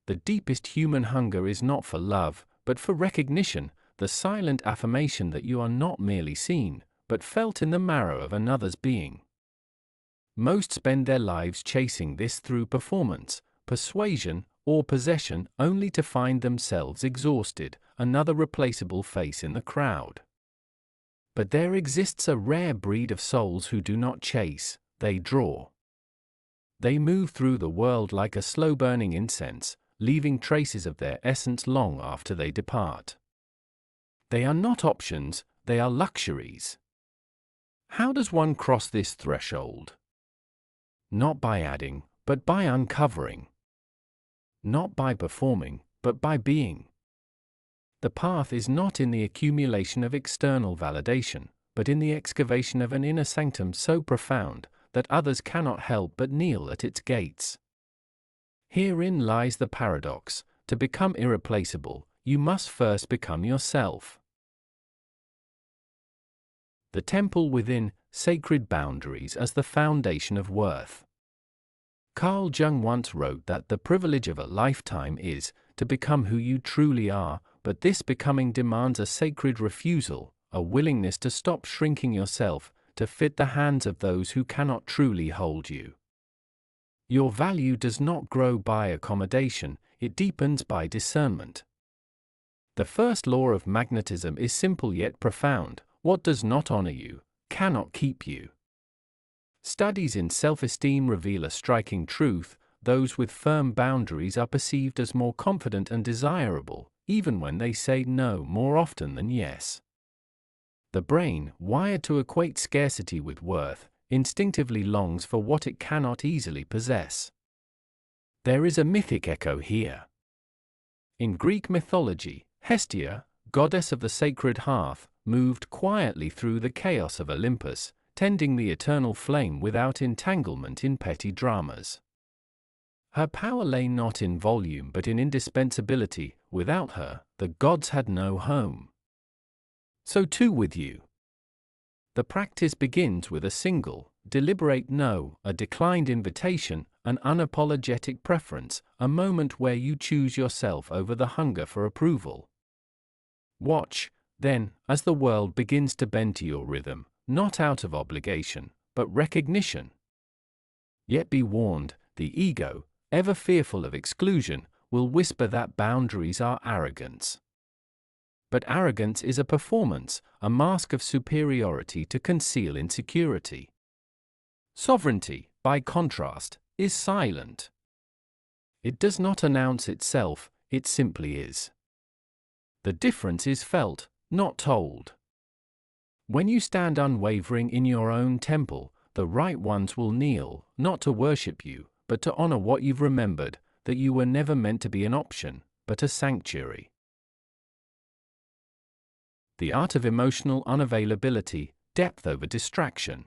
The deepest human hunger is not for love, but for recognition, the silent affirmation that you are not merely seen, but felt in the marrow of another's being. Most spend their lives chasing this through performance, persuasion, or possession, only to find themselves exhausted, another replaceable face in the crowd. But there exists a rare breed of souls who do not chase, they draw. They move through the world like a slow-burning incense, leaving traces of their essence long after they depart. They are not options, they are luxuries. How does one cross this threshold? Not by adding, but by uncovering. Not by performing, but by being. The path is not in the accumulation of external validation, but in the excavation of an inner sanctum so profound that others cannot help but kneel at its gates. Herein lies the paradox: to become irreplaceable, you must first become yourself. The temple within, sacred boundaries as the foundation of worth. Carl Jung once wrote that the privilege of a lifetime is to become who you truly are, but this becoming demands a sacred refusal, a willingness to stop shrinking yourself to fit the hands of those who cannot truly hold you. Your value does not grow by accommodation, it deepens by discernment. The first law of magnetism is simple yet profound: what does not honor you, cannot keep you. Studies in self-esteem reveal a striking truth: those with firm boundaries are perceived as more confident and desirable, even when they say no more often than yes. The brain, wired to equate scarcity with worth, instinctively longs for what it cannot easily possess. There is a mythic echo here. In Greek mythology, Hestia, goddess of the sacred hearth, moved quietly through the chaos of Olympus, tending the eternal flame without entanglement in petty dramas. Her power lay not in volume but in indispensability. Without her, the gods had no home. So too with you. The practice begins with a single, deliberate no, a declined invitation, an unapologetic preference, a moment where you choose yourself over the hunger for approval. Watch, then, as the world begins to bend to your rhythm, not out of obligation, but recognition. Yet be warned, the ego, ever fearful of exclusion, will whisper that boundaries are arrogance. But arrogance is a performance, a mask of superiority to conceal insecurity. Sovereignty, by contrast, is silent. It does not announce itself, it simply is. The difference is felt, not told. When you stand unwavering in your own temple, the right ones will kneel, not to worship you, but to honor what you've remembered, that you were never meant to be an option, but a sanctuary. The art of emotional unavailability, depth over distraction.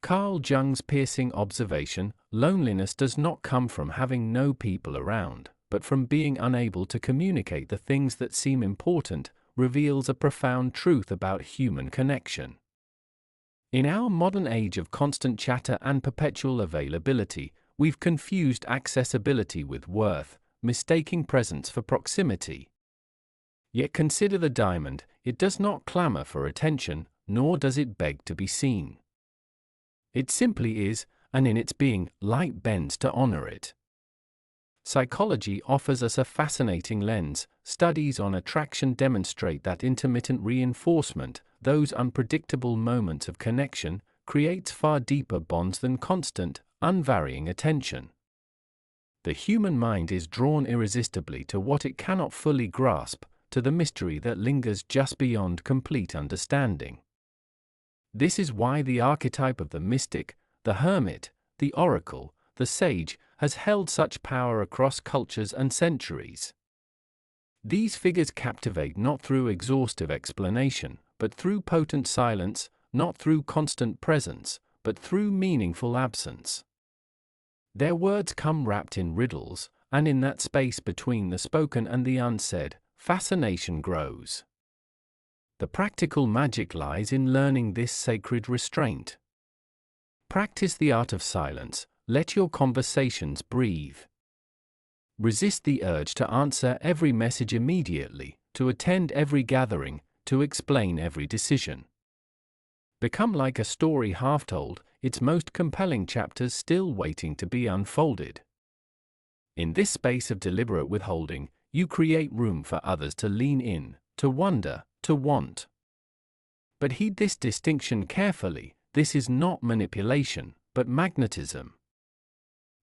Carl Jung's piercing observation: loneliness does not come from having no people around, but from being unable to communicate the things that seem important, reveals a profound truth about human connection. In our modern age of constant chatter and perpetual availability, we've confused accessibility with worth, mistaking presence for proximity. Yet consider the diamond: it does not clamor for attention, nor does it beg to be seen. It simply is, and in its being, light bends to honor it. Psychology offers us a fascinating lens. Studies on attraction demonstrate that intermittent reinforcement, those unpredictable moments of connection, creates far deeper bonds than constant, unvarying attention. The human mind is drawn irresistibly to what it cannot fully grasp, to the mystery that lingers just beyond complete understanding. This is why the archetype of the mystic, the hermit, the oracle, the sage, has held such power across cultures and centuries. These figures captivate not through exhaustive explanation, but through potent silence, not through constant presence, but through meaningful absence. Their words come wrapped in riddles, and in that space between the spoken and the unsaid, fascination grows. The practical magic lies in learning this sacred restraint. Practice the art of silence, let your conversations breathe. Resist the urge to answer every message immediately, to attend every gathering, to explain every decision. Become like a story half told, its most compelling chapters still waiting to be unfolded. In this space of deliberate withholding, you create room for others to lean in, to wonder, to want. But heed this distinction carefully: this is not manipulation, but magnetism.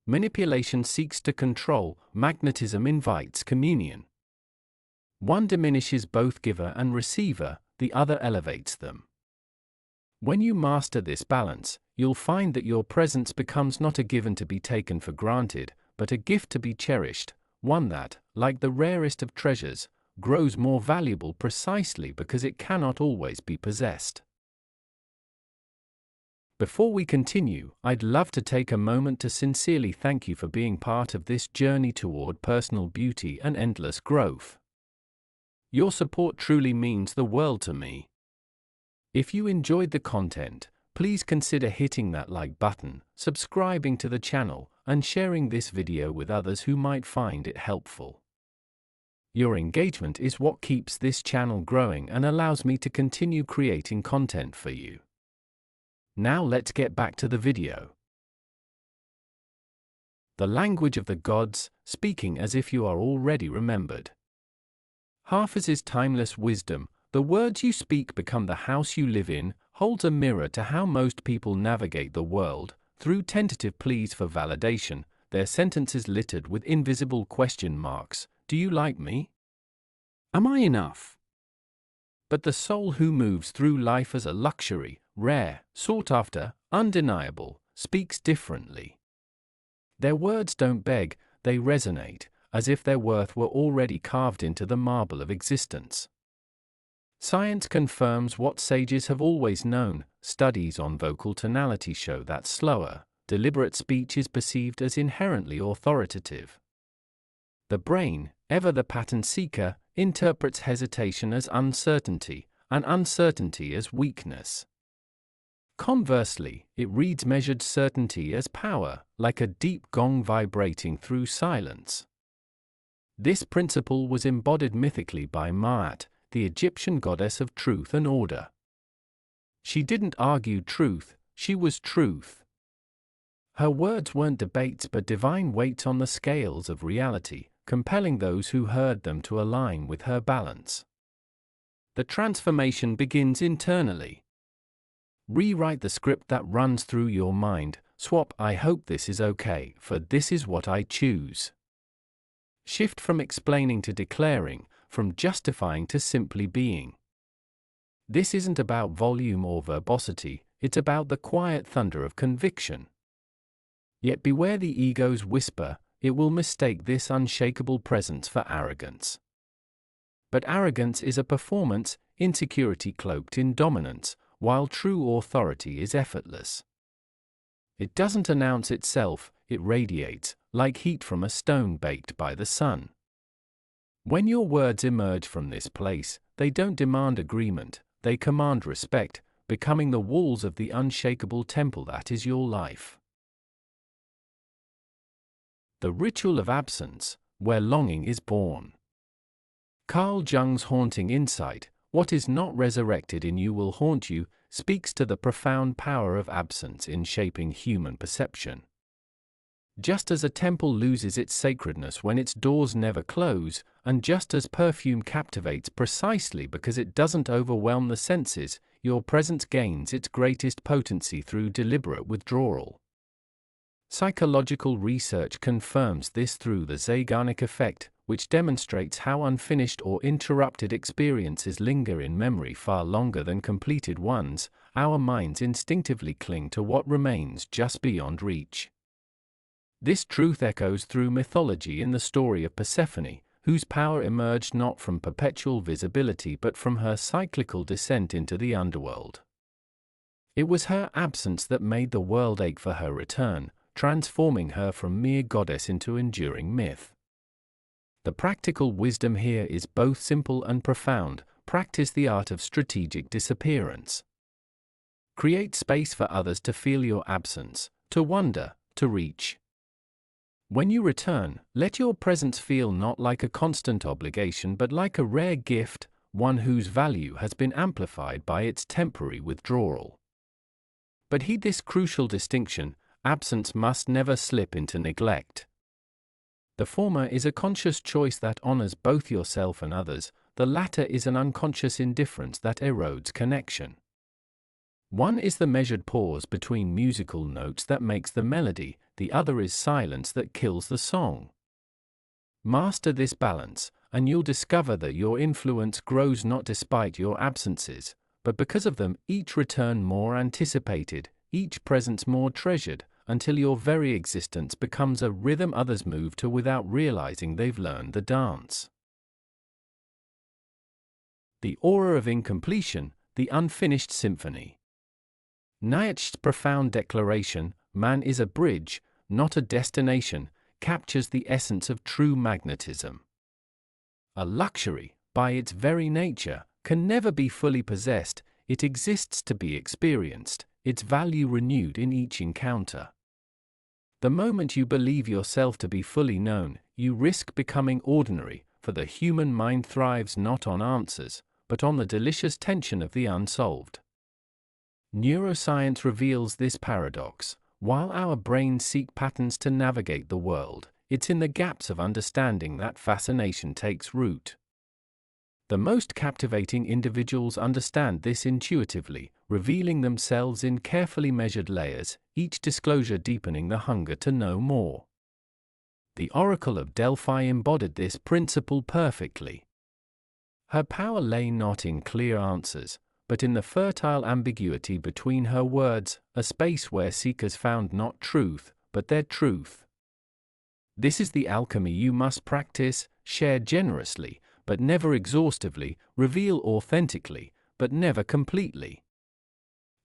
Manipulation seeks to control, magnetism invites communion. One diminishes both giver and receiver, the other elevates them. When you master this balance, you'll find that your presence becomes not a given to be taken for granted, but a gift to be cherished, one that, like the rarest of treasures, grows more valuable precisely because it cannot always be possessed. Before we continue, I'd love to take a moment to sincerely thank you for being part of this journey toward personal beauty and endless growth. Your support truly means the world to me. If you enjoyed the content, please consider hitting that like button, subscribing to the channel, and sharing this video with others who might find it helpful. Your engagement is what keeps this channel growing and allows me to continue creating content for you. Now let's get back to the video. The language of the gods, speaking as if you are already remembered. Haafiz's timeless wisdom, the words you speak become the house you live in, holds a mirror to how most people navigate the world, through tentative pleas for validation, their sentences littered with invisible question marks. Do you like me? Am I enough? But the soul who moves through life as a luxury, rare, sought after, undeniable, speaks differently. Their words don't beg, they resonate, as if their worth were already carved into the marble of existence. Science confirms what sages have always known. Studies on vocal tonality show that slower, deliberate speech is perceived as inherently authoritative. The brain, ever the pattern seeker, interprets hesitation as uncertainty, and uncertainty as weakness. Conversely, it reads measured certainty as power, like a deep gong vibrating through silence. This principle was embodied mythically by Ma'at, the Egyptian goddess of truth and order. She didn't argue truth, she was truth. Her words weren't debates but divine weights on the scales of reality, compelling those who heard them to align with her balance. The transformation begins internally. Rewrite the script that runs through your mind. Swap "I hope this is okay" for "this is what I choose." Shift from explaining to declaring, from justifying to simply being. This isn't about volume or verbosity, it's about the quiet thunder of conviction. Yet beware the ego's whisper, it will mistake this unshakable presence for arrogance. But arrogance is a performance, insecurity cloaked in dominance, while true authority is effortless. It doesn't announce itself, it radiates, like heat from a stone baked by the sun. When your words emerge from this place, they don't demand agreement, they command respect, becoming the walls of the unshakable temple that is your life. The ritual of absence, where longing is born. Carl Jung's haunting insight, "What is not resurrected in you will haunt you," speaks to the profound power of absence in shaping human perception. Just as a temple loses its sacredness when its doors never close, and just as perfume captivates precisely because it doesn't overwhelm the senses, your presence gains its greatest potency through deliberate withdrawal. Psychological research confirms this through the Zeigarnik effect, which demonstrates how unfinished or interrupted experiences linger in memory far longer than completed ones. Our minds instinctively cling to what remains just beyond reach. This truth echoes through mythology in the story of Persephone, whose power emerged not from perpetual visibility but from her cyclical descent into the underworld. It was her absence that made the world ache for her return, transforming her from mere goddess into enduring myth. The practical wisdom here is both simple and profound. Practice the art of strategic disappearance. Create space for others to feel your absence, to wonder, to reach. When you return, let your presence feel not like a constant obligation but like a rare gift, one whose value has been amplified by its temporary withdrawal. But heed this crucial distinction: absence must never slip into neglect. The former is a conscious choice that honors both yourself and others, the latter is an unconscious indifference that erodes connection. One is the measured pause between musical notes that makes the melody, the other is silence that kills the song. Master this balance, and you'll discover that your influence grows not despite your absences, but because of them, each return more anticipated, each presence more treasured, until your very existence becomes a rhythm others move to without realizing they've learned the dance. The aura of incompletion, the unfinished symphony. Nietzsche's profound declaration, "Man is a bridge, not a destination," captures the essence of true magnetism. A luxury, by its very nature, can never be fully possessed, it exists to be experienced, its value renewed in each encounter. The moment you believe yourself to be fully known, you risk becoming ordinary, for the human mind thrives not on answers, but on the delicious tension of the unsolved. Neuroscience reveals this paradox: while our brains seek patterns to navigate the world, it's in the gaps of understanding that fascination takes root. The most captivating individuals understand this intuitively, revealing themselves in carefully measured layers, each disclosure deepening the hunger to know more. The Oracle of Delphi embodied this principle perfectly. Her power lay not in clear answers, but in the fertile ambiguity between her words, a space where seekers found not truth, but their truth. This is the alchemy you must practice: share generously, but never exhaustively, reveal authentically, but never completely.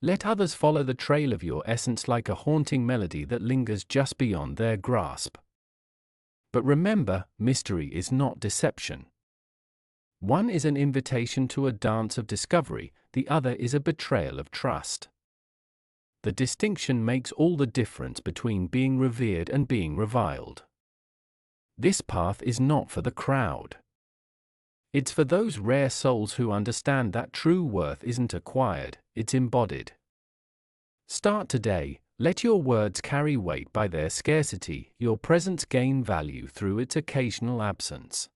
Let others follow the trail of your essence like a haunting melody that lingers just beyond their grasp. But remember, mystery is not deception. One is an invitation to a dance of discovery, the other is a betrayal of trust. The distinction makes all the difference between being revered and being reviled. This path is not for the crowd. It's for those rare souls who understand that true worth isn't acquired, it's embodied. Start today, let your words carry weight by their scarcity, your presence gain value through its occasional absence.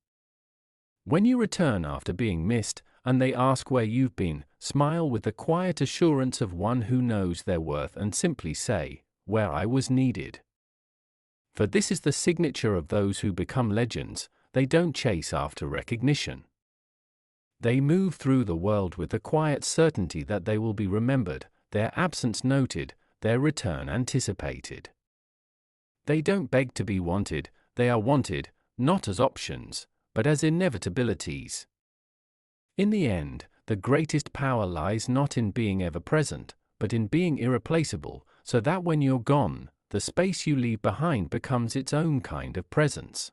When you return after being missed, and they ask where you've been, smile with the quiet assurance of one who knows their worth and simply say, "Where I was needed." For this is the signature of those who become legends: they don't chase after recognition. They move through the world with the quiet certainty that they will be remembered, their absence noted, their return anticipated. They don't beg to be wanted, they are wanted, not as options, but as inevitabilities. In the end, the greatest power lies not in being ever present, but in being irreplaceable, so that when you're gone, the space you leave behind becomes its own kind of presence.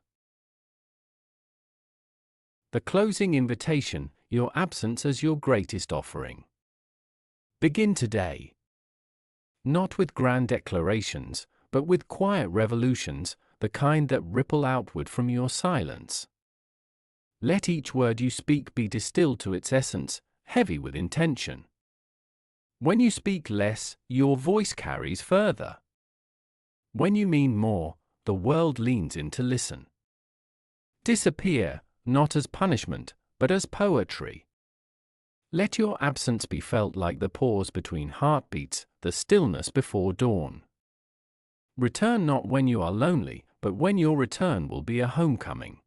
The closing invitation: your absence as your greatest offering. Begin today. Not with grand declarations, but with quiet revolutions, the kind that ripple outward from your silence. Let each word you speak be distilled to its essence, heavy with intention. When you speak less, your voice carries further. When you mean more, the world leans in to listen. Disappear, not as punishment, but as poetry. Let your absence be felt like the pause between heartbeats, the stillness before dawn. Return not when you are lonely, but when your return will be a homecoming.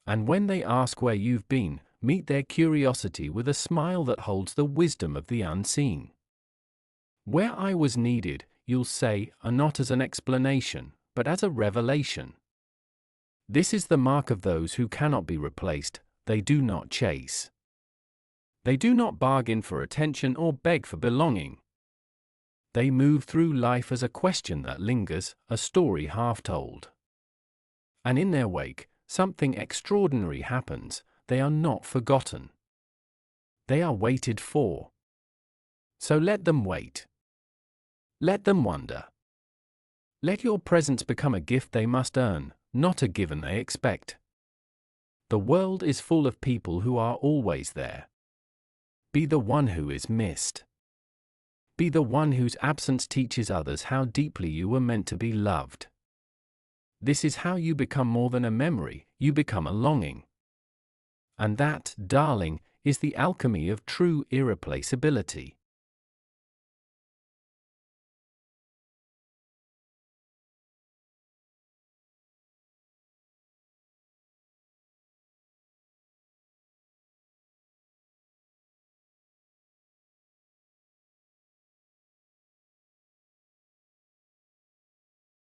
And when they ask where you've been, meet their curiosity with a smile that holds the wisdom of the unseen. Where I was needed, you'll say, not as an explanation, but as a revelation. This is the mark of those who cannot be replaced: they do not chase. They do not bargain for attention or beg for belonging. They move through life as a question that lingers, a story half told. And in their wake, something extraordinary happens: they are not forgotten. They are waited for. So let them wait. Let them wonder. Let your presence become a gift they must earn, not a given they expect. The world is full of people who are always there. Be the one who is missed. Be the one whose absence teaches others how deeply you were meant to be loved. This is how you become more than a memory, you become a longing. And that, darling, is the alchemy of true irreplaceability.